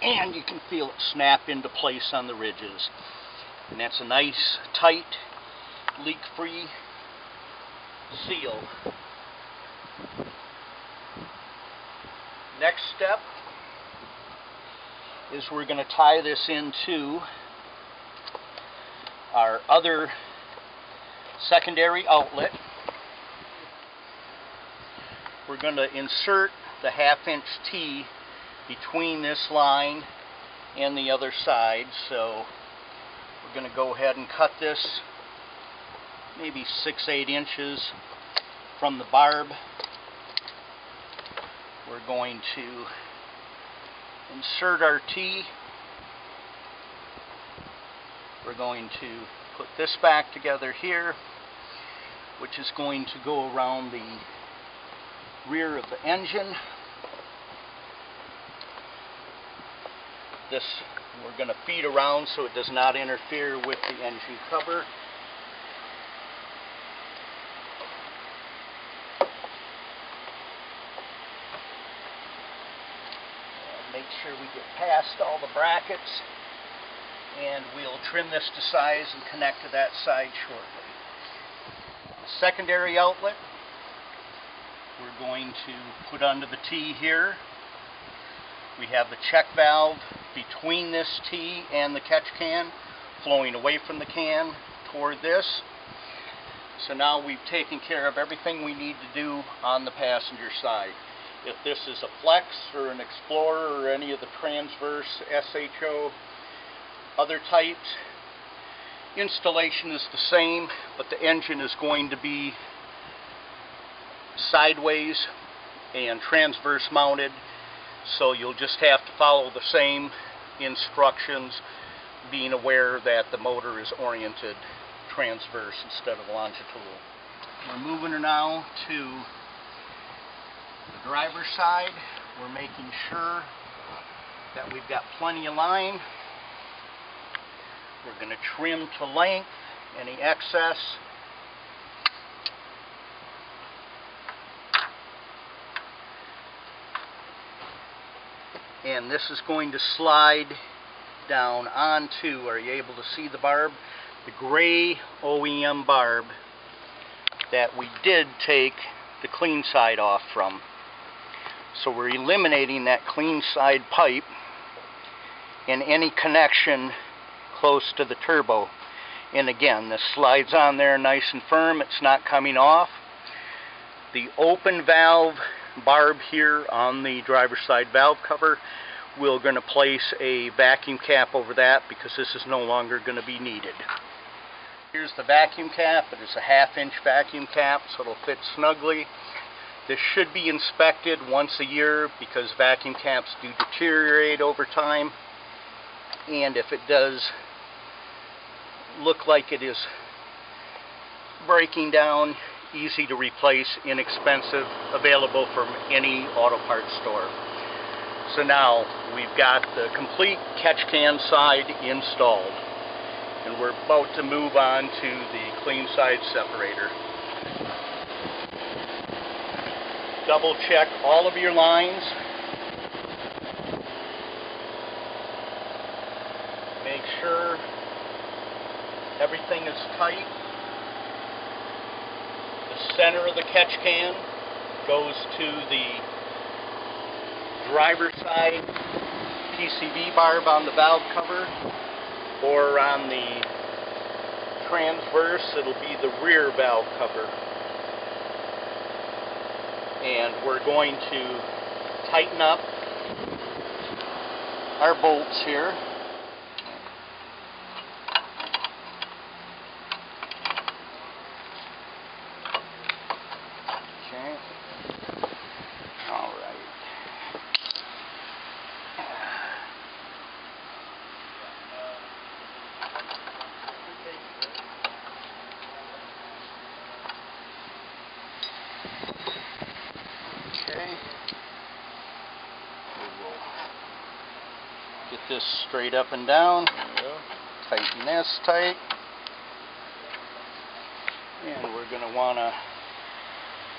and you can feel it snap into place on the ridges. And that's a nice, tight, leak-free seal. Next step is we're going to tie this into our other secondary outlet. We're going to insert the 1/2-inch T between this line and the other side. So we're going to go ahead and cut this maybe 6-8 inches from the barb. We're going to insert our T. We're going to put this back together here, which is going to go around the rear of the engine. This we're going to feed around so it does not interfere with the engine cover. Make sure we get past all the brackets, and we'll trim this to size and connect to that side shortly. The secondary outlet we're going to put under the T here. We have the check valve between this T and the catch can, flowing away from the can toward this. So now we've taken care of everything we need to do on the passenger side. If this is a Flex or an Explorer or any of the transverse SHO other types, installation is the same, but the engine is going to be sideways and transverse mounted, so you'll just have to follow the same instructions, being aware that the motor is oriented transverse instead of longitudinal. We're moving her now to the driver's side. We're making sure that we've got plenty of line. We're going to trim to length any excess. And this is going to slide down onto, are you able to see the barb? The gray OEM barb that we did take the clean side off from. So we're eliminating that clean side pipe and any connection close to the turbo. And again, this slides on there nice and firm, it's not coming off. The open valve barb here on the driver's side valve cover, we're going to place a vacuum cap over that because this is no longer going to be needed. Here's the vacuum cap. It is a 1/2-inch vacuum cap, so it'll fit snugly. This should be inspected once a year because vacuum caps do deteriorate over time, and if it does look like it is breaking down, easy to replace, inexpensive, available from any auto parts store. So now we've got the complete catch can side installed, and we're about to move on to the clean side separator. Double check all of your lines. Make sure everything is tight. The center of the catch can goes to the driver's side PCV barb on the valve cover, or on the transverse it'll be the rear valve cover. And we're going to tighten up our bolts here. Okay. All right. Okay. We will get this straight up and down. Tighten this tight. And we're going to want to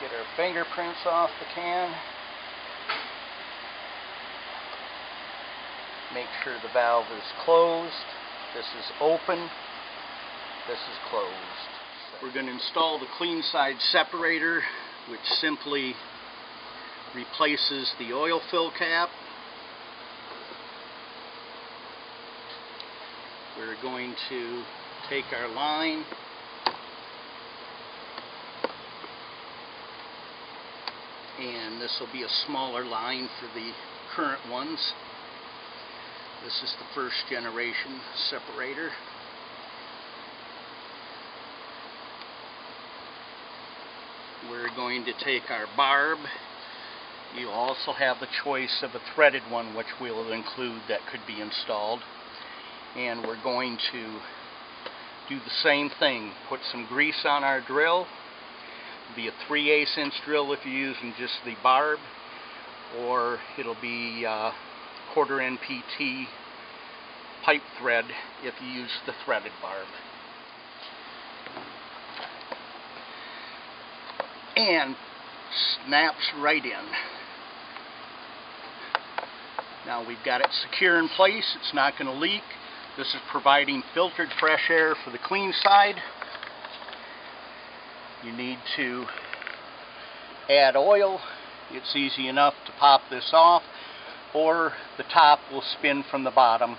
get our fingerprints off the can. Make sure the valve is closed. This is open. This is closed. We're going to install the clean side separator, which simply replaces the oil fill cap. We're going to take our line and this will be a smaller line for the current ones. This is the first generation separator. We're going to take our barb. You also have the choice of a threaded one, which we'll include, that could be installed. And we're going to do the same thing. Put some grease on our drill. It'll be a 3/8 inch drill if you're using just the barb, or it'll be 1/4 NPT pipe thread if you use the threaded barb. And snaps right in. Now we've got it secure in place. It's not going to leak. This is providing filtered fresh air for the clean side. You need to add oil. It's easy enough to pop this off, or the top will spin from the bottom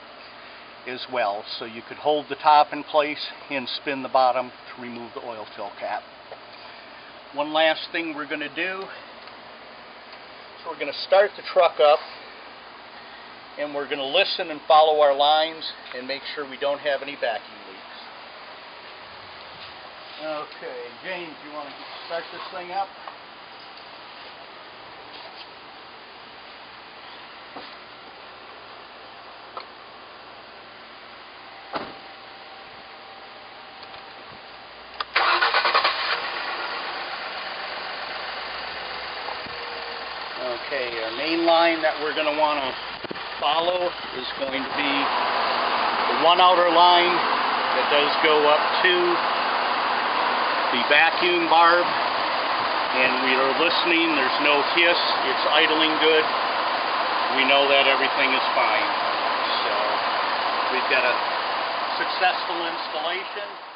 as well. So you could hold the top in place and spin the bottom to remove the oil fill cap. One last thing we're going to do, so we're going to start the truck up, and we're going to listen and follow our lines and make sure we don't have any vacuum leaks. Okay, James, you want to start this thing up? Okay, our main line that we're going to want to follow is going to be the one outer line that does go up to the vacuum barb, and we are listening. There's no hiss. It's idling good. We know that everything is fine. So we've got a successful installation.